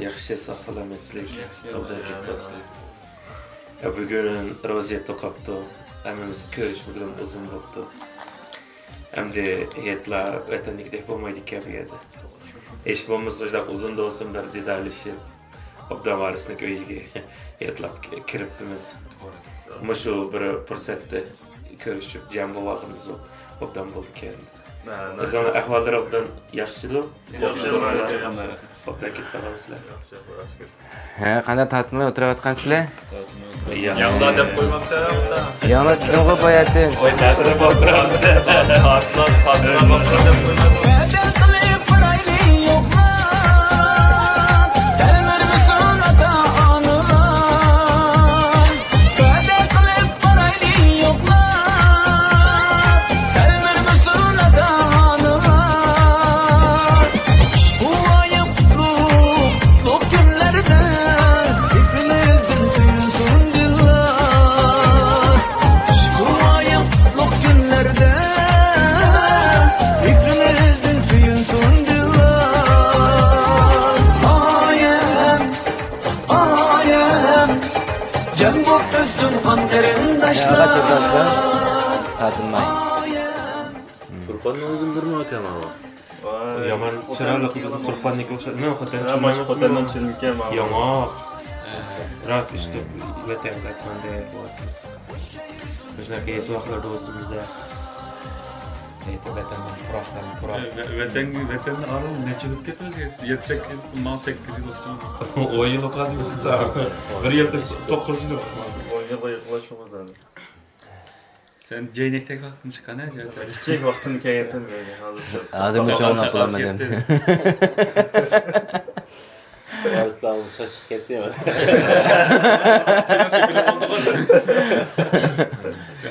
yaxshi salomatchilik. Bugün roziyatda qopdi. Hammamiz ko'rishmagan uzun bo'ldi. Endi yetlar vatanlikdek bo'lmaydi ekan bu yerda. Hech bo'lmasa o'sha uzun do'stim bir didalishib, obdan varisning uyiga yetlab kiribdimiz. Mushu bir fursatda ko'rishib, jam bo'lganimiz obdan bo'ldi ekan. O'zini ahvollari obdan yaxshimi? Yaxshi. Obdan ketdingizlar. Ha, qanday tatmay o'tirayotgansizlar? Yanında deb qo'ymoqchilar. Yana nima qo'yatding? Voy, ta'tilga borib turamiz. Tasdiqlab qo'ymoqchilar deb qo'ymoqchilar. Turpanning o'zimdirmi akam ava? Yaman chiroyli bizni turpanniki o'xshaydi. Men xotindan chilingan mana. Yomon. Ras ishga vatan qaytganda bo'lyapmiz. Bizlarga yetuqlar do'stimizga. Vatandan Vatanni arab nechilib ketadi? 7-8 yil, 8 yil o'tdi. 10 yil o'tdi. Bir yilda 9 yil. 10 yil qo'yishmoqda. Sen ceynekte kalktın çıkana ya. Gidecek vaxtını kəyətim böyle hazır. Ağzımı çoğunla kullanmadım. Yarıslavım şaşıq getdi mi?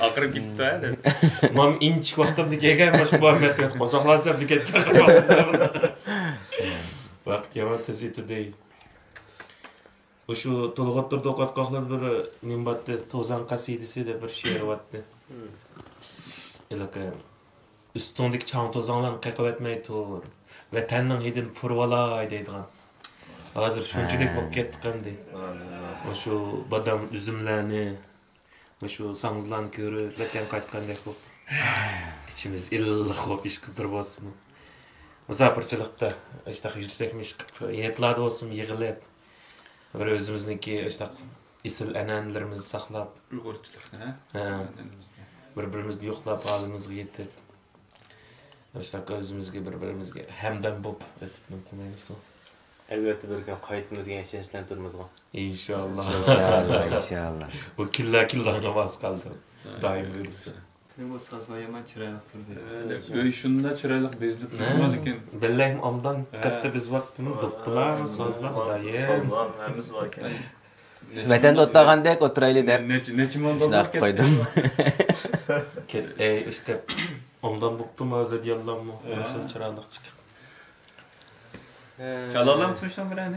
Akırıp gitti ha. Mam inç vaxtımda kelgan mana bu metod qo'soqlansa bir ketgan. Vaqt yaman tez yetdi. O'shu to'lg'ottirda o'qatqoqlar bir nimbatda To'zan qasidasi deb bir she'r vatdi. Ilaka üstündeki çağın tozanlarını qayqab etmey tur. Vatanning hidini purvalay deydigan. Hozir shunchalik bo'lib ketdi. O'shu badam üzümlarni, o'shu sangizlarni ko'rib, vatan qaytgandek bo'lib. İçimiz illiq bo'lib ish bir bo'lsin. Musafirchilikda işte yursakmish yetlardi bo'lsin yig'ilib. Bir o'zimizniki işte isil an'analarimizni saqlab, Uyg'urchilikni ha. Bir-birimizni yo'qlab halimizga yetib. İşte o'zimizga bir-birimizga hamdam bo'lib o'tib qo'ymaymiz. Elbette bir gün qaytımızga ishlantirmizga. İnşallah. İnşallah. Bu killa namaz qaldi. Daim bo'lsa. Bu sazla yaman chiroyli turdi. Öy shunda chiroyli bezlib turgan ekan. Billahi ondan katta biz vaqtimiz do'ppilar, sozlar, dayem. Sazlar hamiz var ekan. Vatanda o'tagandek o'tirayli deb. Neçim oldu? Shunday qo'ydim. İşte ondan bıktım özür diyelim. Nasıl çıralık çıkıp. Çalalım mısın bir hani?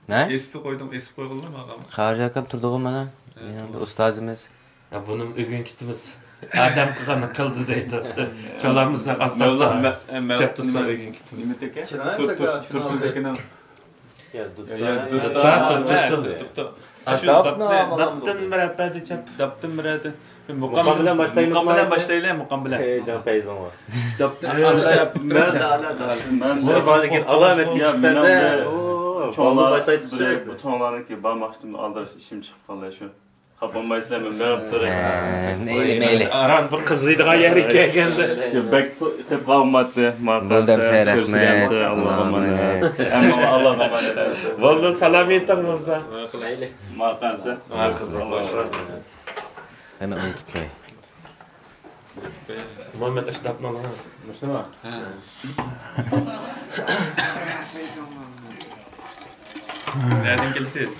Ne? Espi koydum, espi koydum ağam. Xarja akam turdig'im mana. Yanında ustozimiz. Ya bunun ögün kitimiz. Adam kıganı kıldı deydi. Çalamızda asla. Çaptırsa ögün kitimiz. Tursun tekine. Ya Tuttu. Daptın beraber de çap. Daptın birade. Muqam bilan boshlaymiz. Muqam bilan boshlaylar, muqam bilan. Heyecan peyzon var. Daptın. Bu bardakin alamet geçişlerde çoğunluğu başlayıp düşeriz. Bu tonlarındaki barmaqçımı aldırış işim çıkıp kalıyor şu. Kapanmaysa ben yaptırım. Meyli. Aran bir kızıydığa yeri kelgende. Bek hep kavmatlı. Buldum sey rahmet. Allah'a emanet. Allah'a emanet. Vallahi salam etin Mirza. Maqansa. Hemen unutib qo'y. Muhammed Ashdapni lan. Mustafa. Nereden gelsiz?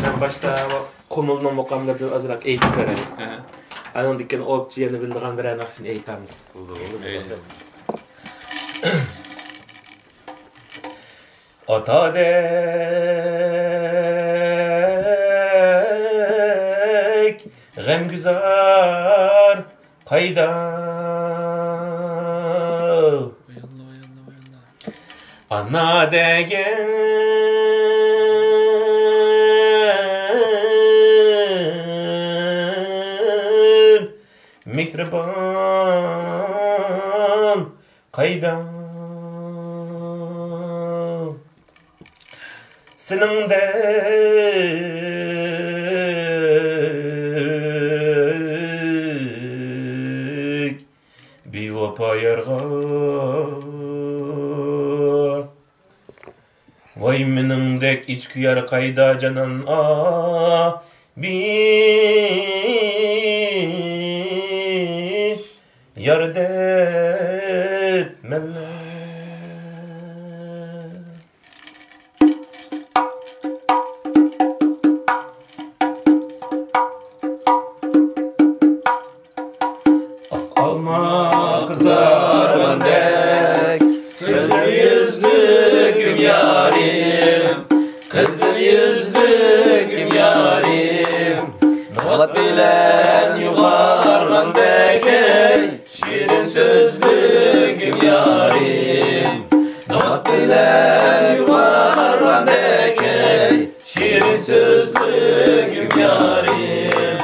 Ben başta konulma mukamlarda azırak eğitim verelim. Anın dikken opsiyonu bildiğin bir anaksin eğitamiz. Atadek g'amguzar qayda Ana degen mihriban kayda senin dek bir vapa yarga vay menindek içki yar kayda canan bir yar detmeler. Alma kızarman dek kızıl yüzlüküm yarim, kızıl yüzlüküm yarim. Nalat bilen yuvargan dek ey, şirin sözlüküm yarim. Nalat bilen yuvargan dek ey, şirin sözlüküm yarim.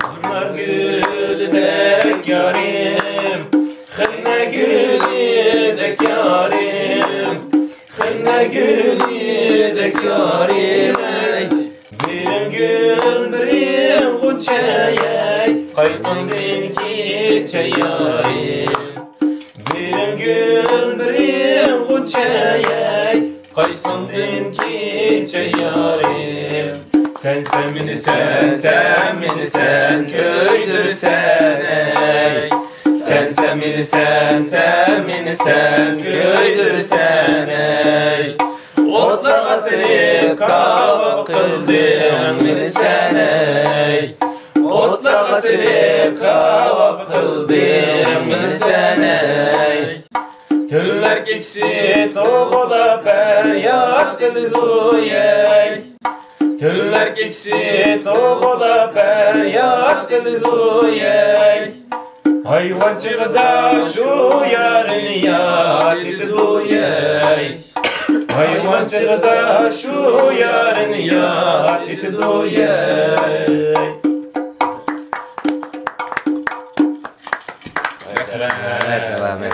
Anar gülü dek yarim, hınne gülü dek yarim, hınne gülü dek yarim. Birim gül birim gunçayay, kaysın dinki çayarim. Birim gül birim gunçayay, kaysın dinki çayarim. Sen beni sen beni sen köydürsen ey. Sen beni sen beni sen köydürsen ey. Otlağa seni kavak kıldım beni sen ey. Otlağa seni kavak kıldım beni sen ey. Tüller geçsi toğula feryat kıldı ey. Tüller geçsi toğula feryat kıldı ey. Hayvancıkta şu yarın yad etdi ey. Hayvancıkta şu yarın yad etdi ey. Evet, devam et.